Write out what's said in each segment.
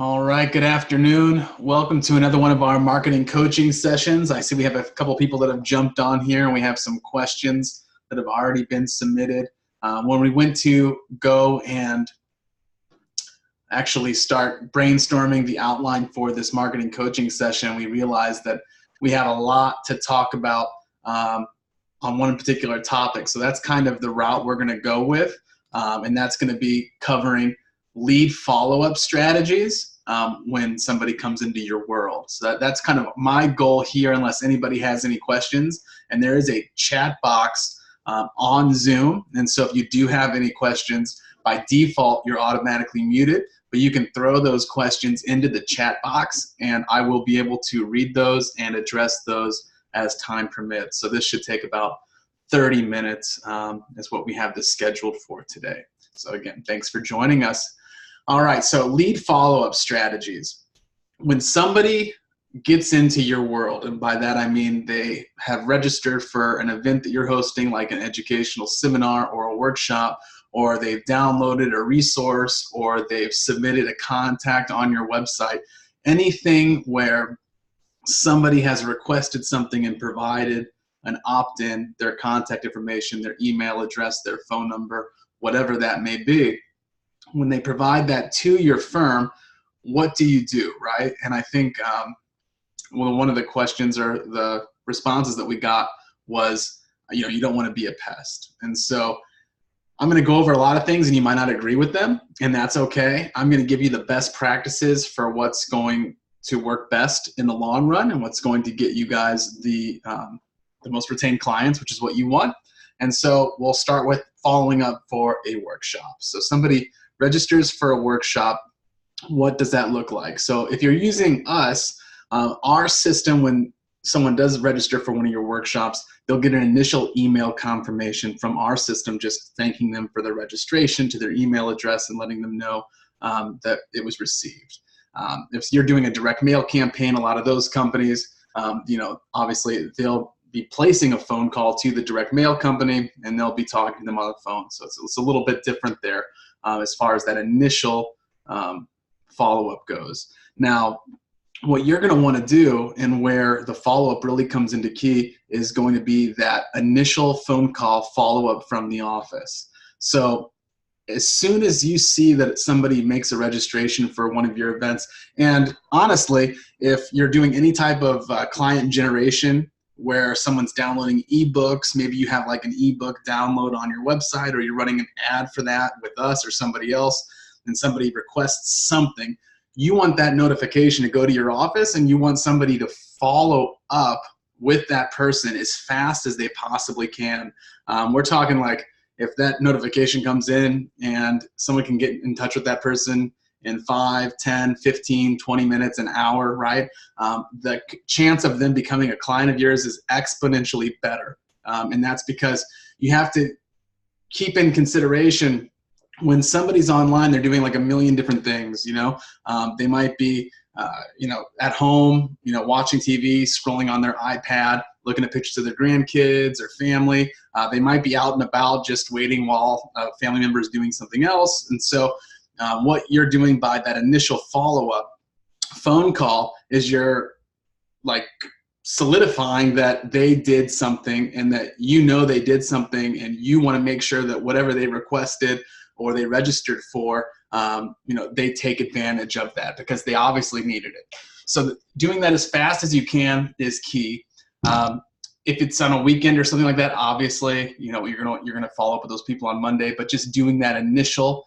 All right, good afternoon. Welcome to another one of our marketing coaching sessions. I see we have a couple people that have jumped on here, and we have some questions that have already been submitted. When we went to go and actually start brainstorming the outline for this marketing coaching session, we realized that we have a lot to talk about on one particular topic. So that's kind of the route we're going to go with, and that's going to be covering lead follow-up strategies when somebody comes into your world. So that's kind of my goal here, unless anybody has any questions. And there is a chat box on Zoom. And so if you do have any questions, by default, you're automatically muted, but you can throw those questions into the chat box and I will be able to read those and address those as time permits. So this should take about 30 minutes is what we have this scheduled for today. So again, thanks for joining us. All right, so lead follow-up strategies. When somebody gets into your world, and by that I mean they have registered for an event that you're hosting, like an educational seminar or a workshop, or they've downloaded a resource, or they've submitted a contact on your website, anything where somebody has requested something and provided an opt-in, their contact information, their email address, their phone number, whatever that may be. When they provide that to your firm, what do you do, right? And I think one of the questions or the responses that we got was, you don't want to be a pest. And so I'm going to go over a lot of things and you might not agree with them, and that's okay. I'm going to give you the best practices for what's going to work best in the long run and what's going to get you guys the most retained clients, which is what you want. And so we'll start with following up for a workshop. So somebody registers for a workshop. What does that look like? So if you're using us, our system, when someone does register for one of your workshops, they'll get an initial email confirmation from our system just thanking them for their registration to their email address and letting them know that it was received. If you're doing a direct mail campaign, a lot of those companies, obviously they'll be placing a phone call to the direct mail company and they'll be talking to them on the phone. So it's a little bit different there as far as that initial follow-up goes. Now, what you're going to want to do, and where the follow-up really comes into key, is going to be that initial phone call follow-up from the office. So as soon as you see that somebody makes a registration for one of your events, and honestly, if you're doing any type of client generation where someone's downloading ebooks, maybe you have like an ebook download on your website, or you're running an ad for that with us or somebody else, and somebody requests something, you want that notification to go to your office, and you want somebody to follow up with that person as fast as they possibly can. We're talking like, if that notification comes in and someone can get in touch with that person in 5, 10, 15, 20 minutes, an hour, right? The chance of them becoming a client of yours is exponentially better. And that's because you have to keep in consideration when somebody's online, they're doing like a million different things, they might be, at home, watching TV, scrolling on their iPad, looking at pictures of their grandkids or family. They might be out and about just waiting while a family member is doing something else. And so what you're doing by that initial follow-up phone call is you're like solidifying that they did something, and that they did something, and you want to make sure that whatever they requested or they registered for, they take advantage of that because they obviously needed it. So doing that as fast as you can is key. If it's on a weekend or something like that, obviously, you're gonna follow up with those people on Monday. But just doing that initial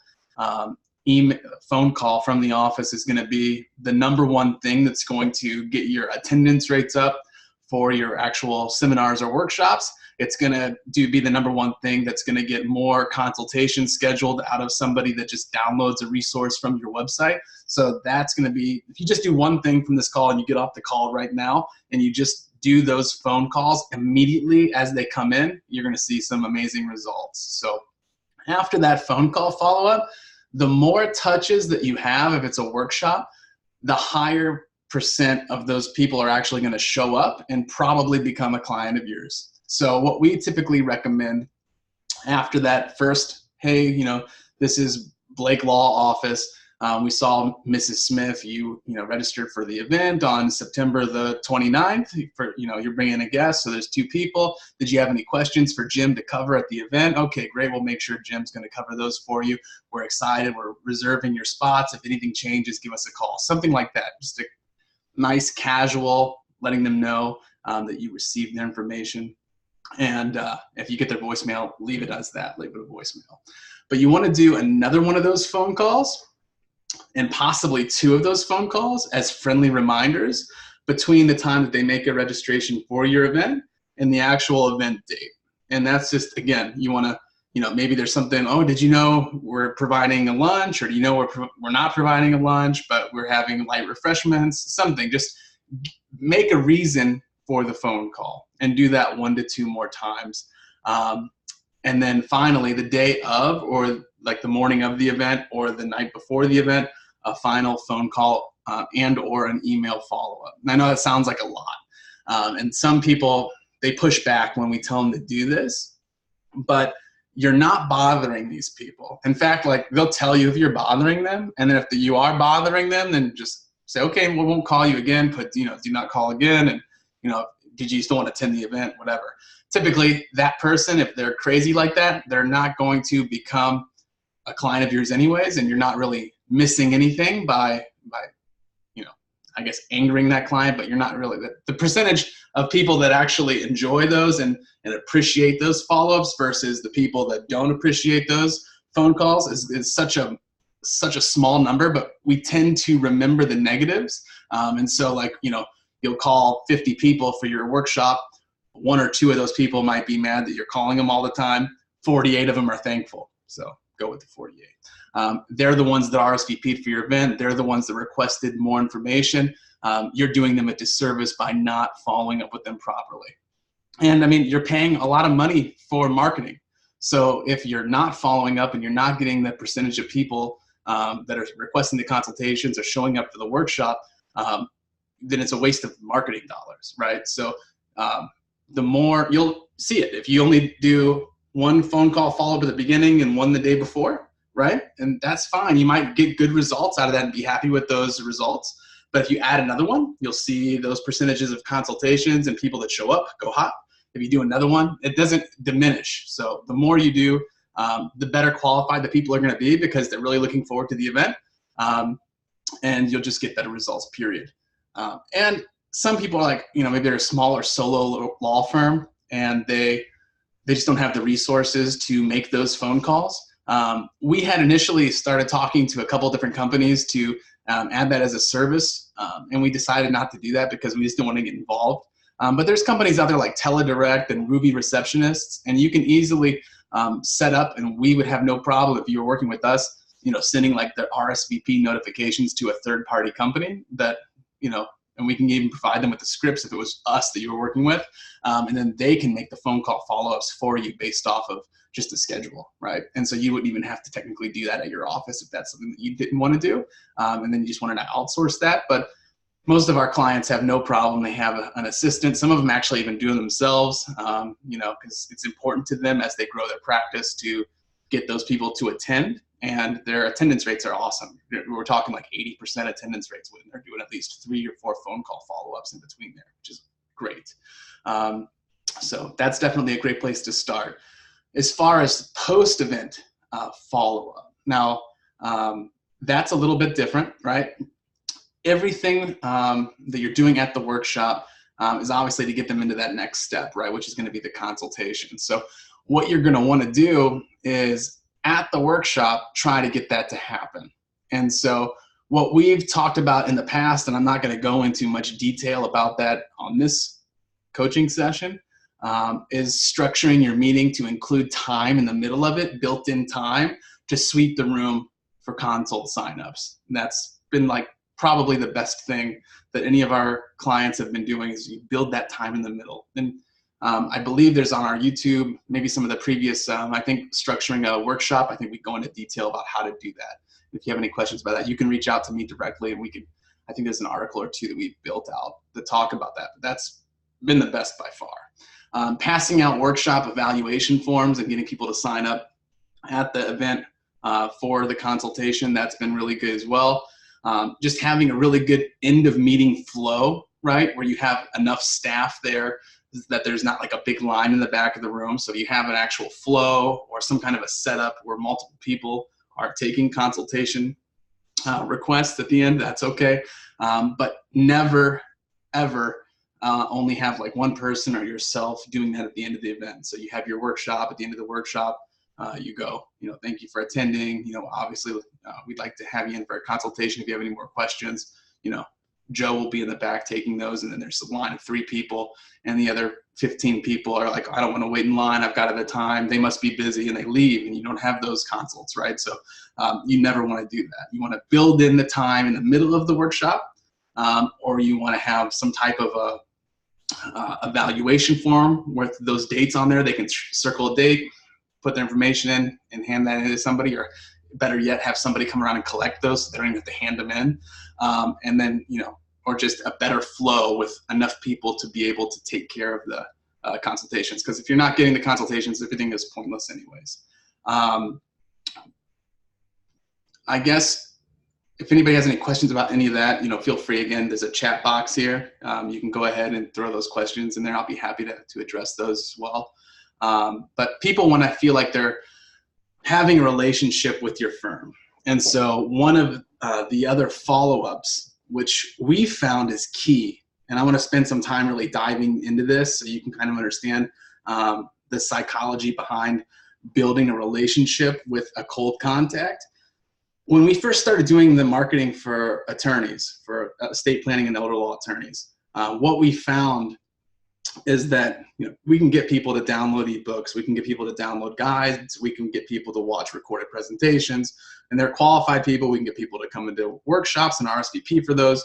email, phone call from the office is going to be the number one thing that's going to get your attendance rates up for your actual seminars or workshops. It's going to be the number one thing that's going to get more consultations scheduled out of somebody that just downloads a resource from your website. So that's going to be, if you just do one thing from this call and you get off the call right now and you just do those phone calls immediately as they come in, you're going to see some amazing results. So after that phone call follow-up, the more touches that you have, if it's a workshop, the higher percent of those people are actually going to show up and probably become a client of yours. So what we typically recommend after that first, hey, this is Blake Law Office. We saw Mrs. Smith, you registered for the event on September the 29th. You're bringing a guest, so there's 2 people. Did you have any questions for Jim to cover at the event? Okay, great. We'll make sure Jim's going to cover those for you. We're excited. We're reserving your spots. If anything changes, give us a call. Something like that. Just a nice, casual, letting them know that you received their information. And if you get their voicemail, leave it as that. Leave it a voicemail. But you want to do another one of those phone calls, and possibly 2 of those phone calls as friendly reminders between the time that they make a registration for your event and the actual event date. And that's just, again, you want to, maybe there's something, oh, did you know we're providing a lunch, or do you know we're not providing a lunch, but we're having light refreshments, something. Just make a reason for the phone call and do that 1 to 2 more times. And then finally, the day of, or like the morning of the event or the night before the event, a final phone call and or an email follow-up. And I know that sounds like a lot. And some people, they push back when we tell them to do this, but you're not bothering these people. In fact, like, they'll tell you if you're bothering them, and then if you are bothering them, then just say, okay, we won't call you again, put, do not call again, and, did you still want to attend the event, whatever. Typically, that person, if they're crazy like that, they're not going to become a client of yours anyways, and you're not really missing anything by I guess angering that client, but you're not really. The percentage of people that actually enjoy those and appreciate those follow-ups versus the people that don't appreciate those phone calls is such a small number, but we tend to remember the negatives. And so, like, you'll call 50 people for your workshop. 1 or 2 of those people might be mad that you're calling them all the time. 48 of them are thankful. So go with the 48. They're the ones that RSVP'd for your event. They're the ones that requested more information. You're doing them a disservice by not following up with them properly. And I mean, you're paying a lot of money for marketing. So if you're not following up and you're not getting the percentage of people that are requesting the consultations or showing up for the workshop, then it's a waste of marketing dollars, right? So the more, you'll see it if you only do 1 phone call follow-up at the beginning and 1 the day before, right? And that's fine. You might get good results out of that and be happy with those results. But if you add another one, you'll see those percentages of consultations and people that show up go hot. If you do another one, it doesn't diminish. So the more you do, the better qualified the people are going to be, because they're really looking forward to the event. And you'll just get better results, period. And some people are like, maybe they're a smaller solo law firm and they just don't have the resources to make those phone calls. We had initially started talking to a couple different companies to add that as a service, and we decided not to do that because we just didn't want to get involved. But there's companies out there like Teledirect and Ruby Receptionists, and you can easily set up, and we would have no problem if you were working with us, sending like the RSVP notifications to a third-party company that, and we can even provide them with the scripts if it was us that you were working with, and then they can make the phone call follow-ups for you based off of just a schedule, right? And so you wouldn't even have to technically do that at your office if that's something that you didn't want to do, and then you just wanted to outsource that. But most of our clients have no problem. They have an assistant. Some of them actually even do it themselves, because it's important to them as they grow their practice to get those people to attend, and their attendance rates are awesome. We're talking like 80% attendance rates when they're doing at least 3 or 4 phone call follow-ups in between there, which is great. So that's definitely a great place to start. As far as post-event follow-up, now that's a little bit different, right? Everything that you're doing at the workshop is obviously to get them into that next step, right? Which is going to be the consultation. So what you're going to want to do is at the workshop, try to get that to happen. And so what we've talked about in the past, and I'm not going to go into much detail about that on this coaching session, is structuring your meeting to include time in the middle of it, built-in time to sweep the room for consult signups. And that's been like probably the best thing that any of our clients have been doing, is you build that time in the middle. And I believe there's on our YouTube, maybe some of the previous, I think structuring a workshop, I think we go into detail about how to do that. If you have any questions about that, you can reach out to me directly, and we can, I think there's an article or 2 that we've built out to talk about that. But that's been the best by far. Passing out workshop evaluation forms and getting people to sign up at the event for the consultation. That's been really good as well. Just having a really good end of meeting flow, right? Where you have enough staff there that there's not like a big line in the back of the room. So you have an actual flow or some kind of a setup where multiple people are taking consultation requests at the end. That's okay. But never, ever only have like one person or yourself doing that at the end of the event. So you have your workshop. At the end of the workshop, you go, thank you for attending. Obviously we'd like to have you in for a consultation if you have any more questions. Joe will be in the back taking those, and then there's a line of 3 people, and the other 15 people are like, I don't want to wait in line, I've got it at time, they must be busy, and they leave, and you don't have those consults, right? So you never want to do that. You want to build in the time in the middle of the workshop, or you want to have some type of a evaluation form with those dates on there. They can circle a date, put their information in, and hand that in to somebody, or better yet, have somebody come around and collect those so they don't even have to hand them in. And then, or just a better flow with enough people to be able to take care of the consultations. Because if you're not getting the consultations, everything is pointless anyways. I guess if anybody has any questions about any of that, feel free. Again, there's a chat box here. You can go ahead and throw those questions in there. I'll be happy to address those as well. But people want to feel like they're having a relationship with your firm. And so one of the other follow-ups, which we found is key, and I want to spend some time really diving into this so you can kind of understand the psychology behind building a relationship with a cold contact. When we first started doing the marketing for attorneys, for estate planning and elder law attorneys, what we found is that we can get people to download ebooks, we can get people to download guides, we can get people to watch recorded presentations, and they're qualified people. We can get people to come into workshops and RSVP for those.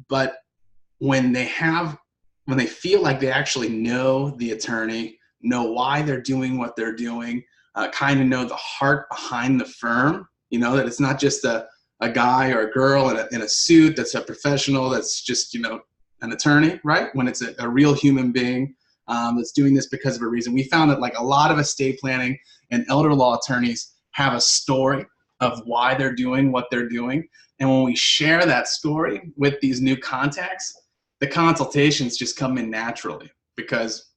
But when they feel like they actually know the attorney, know why they're doing what they're doing, kind of know the heart behind the firm, that it's not just a guy or a girl in a suit that's a professional, that's just, an attorney, right? When it's a real human being that's doing this because of a reason. We found that like a lot of estate planning and elder law attorneys have a story of why they're doing what they're doing. And when we share that story with these new contacts, the consultations just come in naturally, because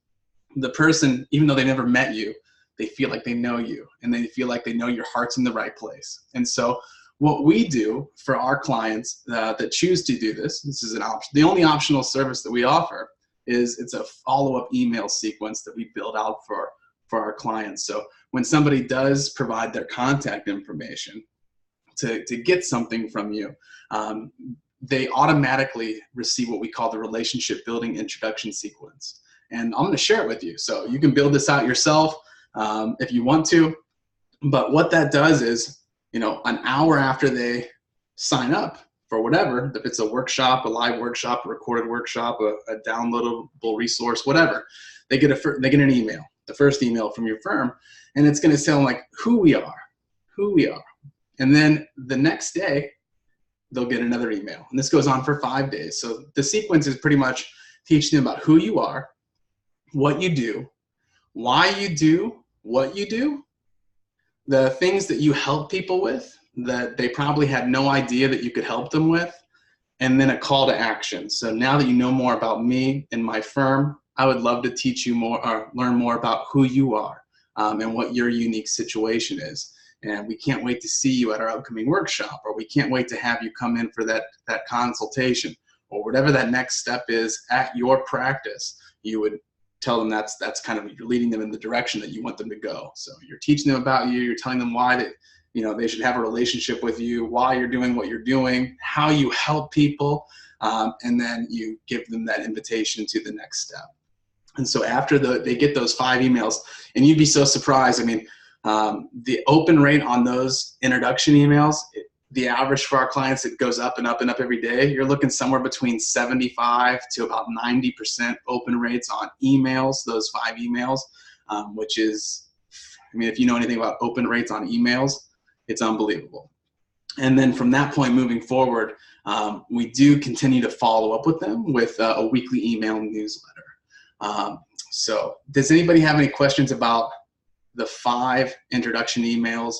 the person, even though they never met you, they feel like they know you, and they feel like they know your heart's in the right place. And so what we do for our clients that choose to do this is an option. The only optional service that we offer is it's a follow-up email sequence that we build out for our clients. So when somebody does provide their contact information to get something from you, they automatically receive what we call the relationship building introduction sequence. And I'm going to share it with you. So you can build this out yourself if you want to. But what that does is, an hour after they sign up for whatever, if it's a workshop, a live workshop, a recorded workshop, a downloadable resource, whatever, they get an email, the first email from your firm, and it's going to sound like who we are. And then the next day, they'll get another email. And this goes on for 5 days. So the sequence is pretty much teaching them about who you are, what you do, why you do what you do, the things that you help people with that they probably had no idea that you could help them with, and then a call to action. So now that you know more about me and my firm, I would love to teach you more or learn more about who you are and what your unique situation is. And we can't wait to see you at our upcoming workshop, or we can't wait to have you come in for that consultation, or whatever that next step is at your practice. You would tell them that's kind of, you're leading them in the direction that you want them to go. So you're teaching them about you, you're telling them why they should have a relationship with you, why you're doing what you're doing, how you help people, and then you give them that invitation to the next step. And so after they get those 5 emails, and you'd be so surprised, the open rate on those introduction emails, the average for our clients, it goes up and up and up every day. You're looking somewhere between 75 to about 90% open rates on emails, those 5 emails, which is, if you know anything about open rates on emails, it's unbelievable. And then from that point moving forward, we do continue to follow up with them with a weekly email newsletter. So does anybody have any questions about the 5 introduction emails,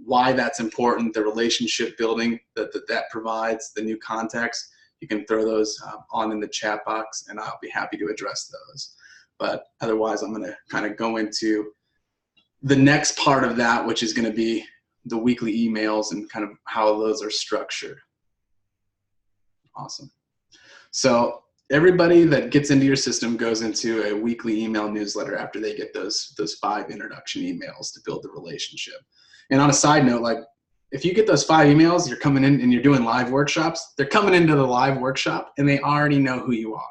why that's important, the relationship building that provides, the new context, you can throw those on in the chat box, and I'll be happy to address those. But otherwise, I'm going to kind of go into the next part of that, which is going to be the weekly emails and kind of how those are structured. Awesome. So everybody that gets into your system goes into a weekly email newsletter after they get those 5 introduction emails to build the relationship. And on a side note, like if you get those 5 emails, you're coming in and you're doing live workshops, they're coming into the live workshop and they already know who you are.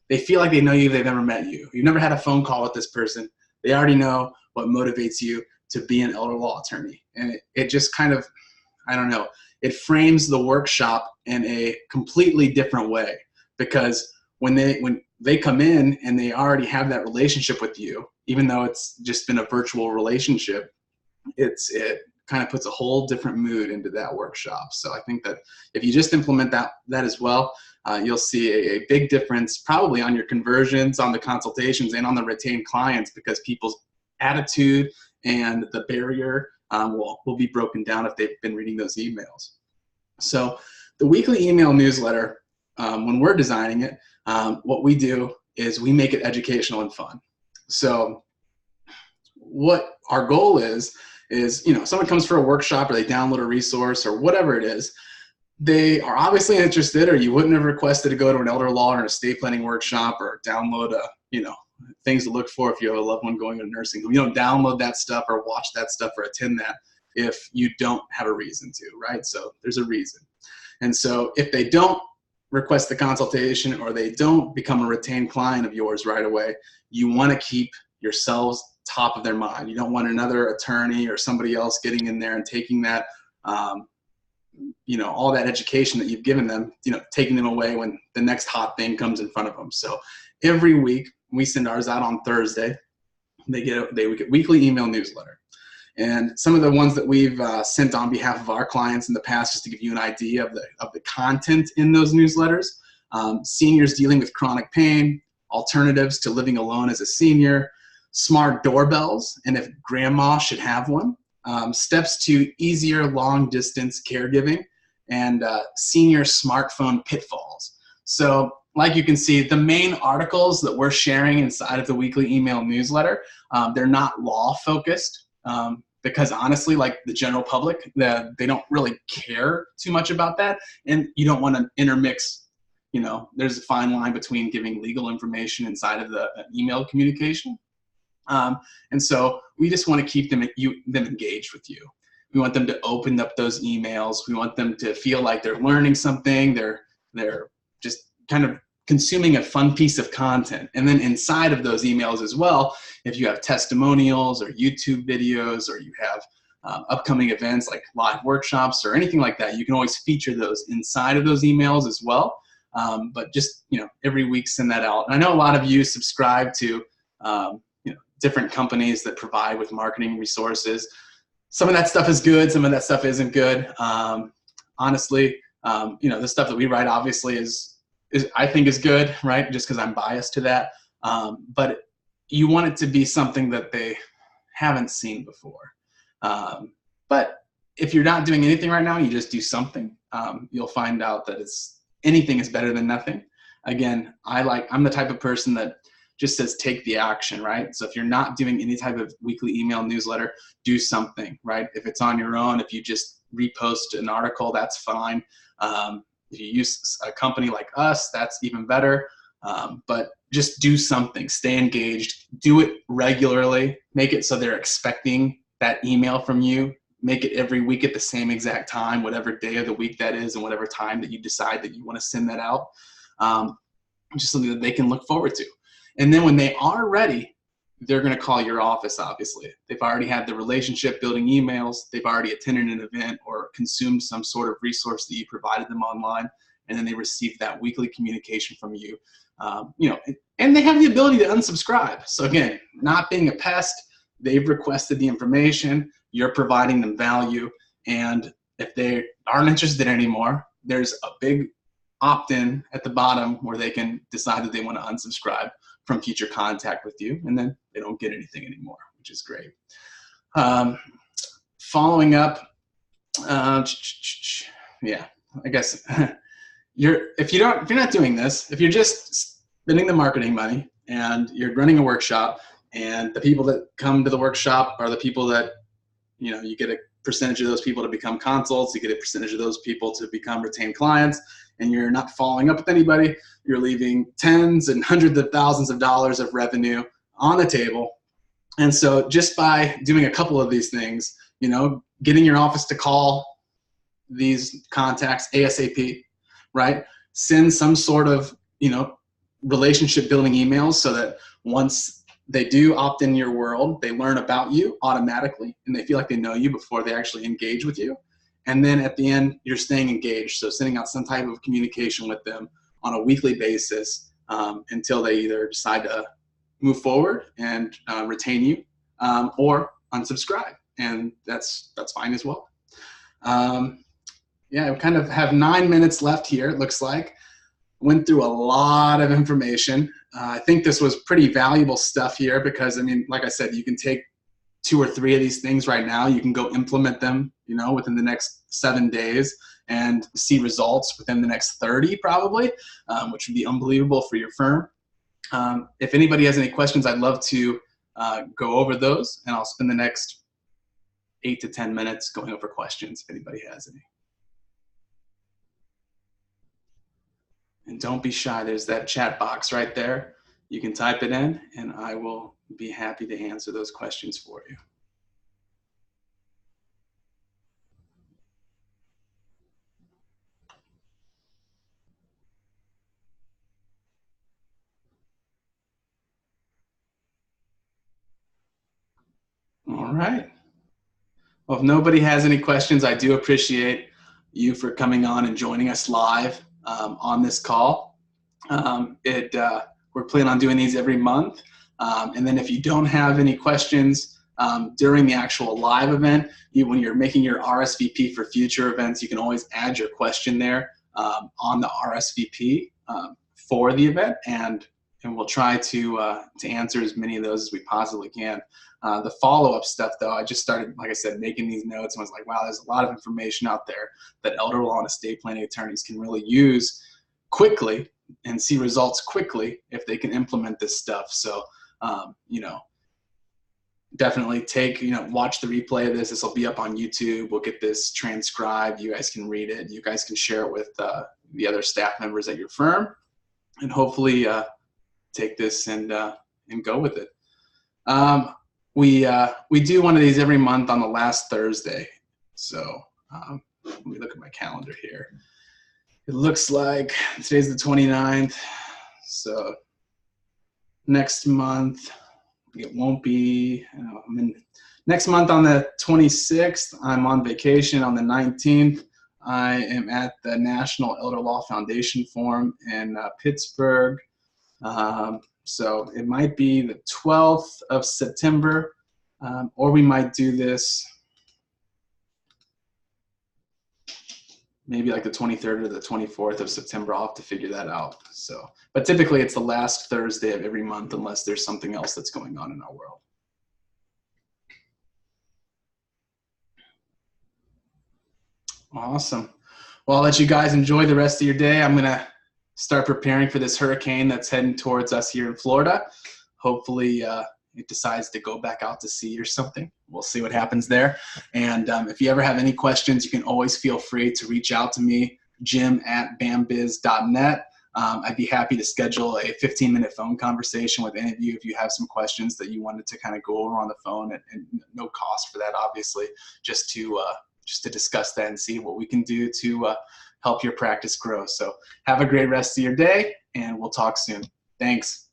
They feel like they know you, they've never met you. You've never had a phone call with this person. They already know what motivates you to be an elder law attorney. And it just kind of, I don't know, it frames the workshop in a completely different way, because when they come in and they already have that relationship with you, even though it's just been a virtual relationship, it kind of puts a whole different mood into that workshop. So I think that if you just implement that as well, you'll see a big difference probably on your conversions, on the consultations, and on the retained clients, because people's attitude and the barrier will be broken down if they've been reading those emails. So the weekly email newsletter, when we're designing it, what we do is we make it educational and fun. So what our goal is, someone comes for a workshop or they download a resource or whatever it is, they are obviously interested, or you wouldn't have requested to go to an elder law or an estate planning workshop or download things to look for if you have a loved one going to a nursing home. You don't download that stuff or watch that stuff or attend that if you don't have a reason to, right? So there's a reason. And so if they don't request the consultation or they don't become a retained client of yours right away, you want to keep yourselves top of their mind. You don't want another attorney or somebody else getting in there and taking that, all that education that you've given them, taking them away when the next hot thing comes in front of them. So every week we send ours out on Thursday. They get weekly email newsletter. And some of the ones that we've sent on behalf of our clients in the past, just to give you an idea of the content in those newsletters: seniors dealing with chronic pain, alternatives to living alone as a senior, smart doorbells, and if grandma should have one, steps to easier long distance caregiving, and senior smartphone pitfalls. So like you can see, the main articles that we're sharing inside of the weekly email newsletter, they're not law focused. Because honestly, like the general public, they don't really care too much about that. And you don't want to intermix, there's a fine line between giving legal information inside of the email communication. And so we just want to keep them engaged with you. We want them to open up those emails. We want them to feel like they're learning something. They're just kind of consuming a fun piece of content. And then inside of those emails as well, if you have testimonials or YouTube videos, or you have upcoming events like live workshops or anything like that, you can always feature those inside of those emails as well. But just, every week send that out. And I know a lot of you subscribe to, different companies that provide with marketing resources. Some of that stuff is good. Some of that stuff isn't good. Honestly, the stuff that we write obviously is I think is good, right? Just because I'm biased to that. But you want it to be something that they haven't seen before. But if you're not doing anything right now, you just do something, you'll find out that anything is better than nothing. Again, I'm the type of person that just says take the action, right? So if you're not doing any type of weekly email newsletter, do something, right? If it's on your own, if you just repost an article, that's fine. If you use a company like us, that's even better. But just do something, stay engaged, do it regularly, make it so they're expecting that email from you, make it every week at the same exact time, whatever day of the week that is, and whatever time that you decide that you want to send that out, just something that they can look forward to. And then when they are ready, they're going to call your office, obviously. They've already had the relationship building emails. They've already attended an event or consumed some sort of resource that you provided them online. And then they receive that weekly communication from you. And they have the ability to unsubscribe. So again, not being a pest, they've requested the information, you're providing them value. And if they aren't interested anymore, there's a big opt-in at the bottom where they can decide that they want to unsubscribe from future contact with you, and then they don't get anything anymore, which is great. following up, yeah, I guess if you're not doing this, if you're just spending the marketing money and you're running a workshop, and the people that come to the workshop are the people that, you get a percentage of those people to become consults, you get a percentage of those people to become retained clients, and you're not following up with anybody, you're leaving tens and hundreds of thousands of dollars of revenue on the table. And so just by doing a couple of these things, getting your office to call these contacts ASAP, right? Send some sort of, relationship building emails so that once they do opt in your world, they learn about you automatically and they feel like they know you before they actually engage with you. And then at the end, you're staying engaged. So sending out some type of communication with them on a weekly basis until they either decide to move forward and retain you or unsubscribe. And that's fine as well. Yeah, we kind of have 9 minutes left here, it looks like. Went through a lot of information. I think this was pretty valuable stuff here because, like I said, you can take 2 or 3 of these things right now. You can go implement them, within the next 7 days and see results within the next 30 probably, which would be unbelievable for your firm. If anybody has any questions, I'd love to go over those, and I'll spend the next 8 to 10 minutes going over questions if anybody has any. And don't be shy, there's that chat box right there. You can type it in and I will be happy to answer those questions for you. All right. Well, if nobody has any questions, I do appreciate you for coming on and joining us live on this call. We're planning on doing these every month. And then if you don't have any questions during the actual live event, when you're making your RSVP for future events, you can always add your question there on the RSVP for the event, and we'll try to answer as many of those as we possibly can. The follow-up stuff, though, I just started, like I said, making these notes and was like, wow, there's a lot of information out there that elder law and estate planning attorneys can really use quickly and see results quickly if they can implement this stuff. So, definitely watch the replay of this. This will be up on YouTube. We'll get this transcribed. You guys can read it. You guys can share it with the other staff members at your firm, and hopefully take this and go with it. We do one of these every month on the last Thursday. So let me look at my calendar here. It looks like today's the 29th. So next month, it won't be, next month on the 26th, I'm on vacation. On the 19th, I am at the National Elder Law Foundation Forum in Pittsburgh. So it might be the 12th of September, or we might do this maybe like the 23rd or the 24th of September. I'll have to figure that out. So, but typically it's the last Thursday of every month unless there's something else that's going on in our world. Awesome. Well, I'll let you guys enjoy the rest of your day. I'm going to start preparing for this hurricane that's heading towards us here in Florida. Hopefully it decides to go back out to sea or something. We'll see what happens there. And if you ever have any questions, you can always feel free to reach out to me, jim@bambiz.net. I'd be happy to schedule a 15-minute phone conversation with any of you if you have some questions that you wanted to kind of go over on the phone, and no cost for that, obviously, just to discuss that and see what we can do to help your practice grow. So have a great rest of your day, and we'll talk soon. Thanks.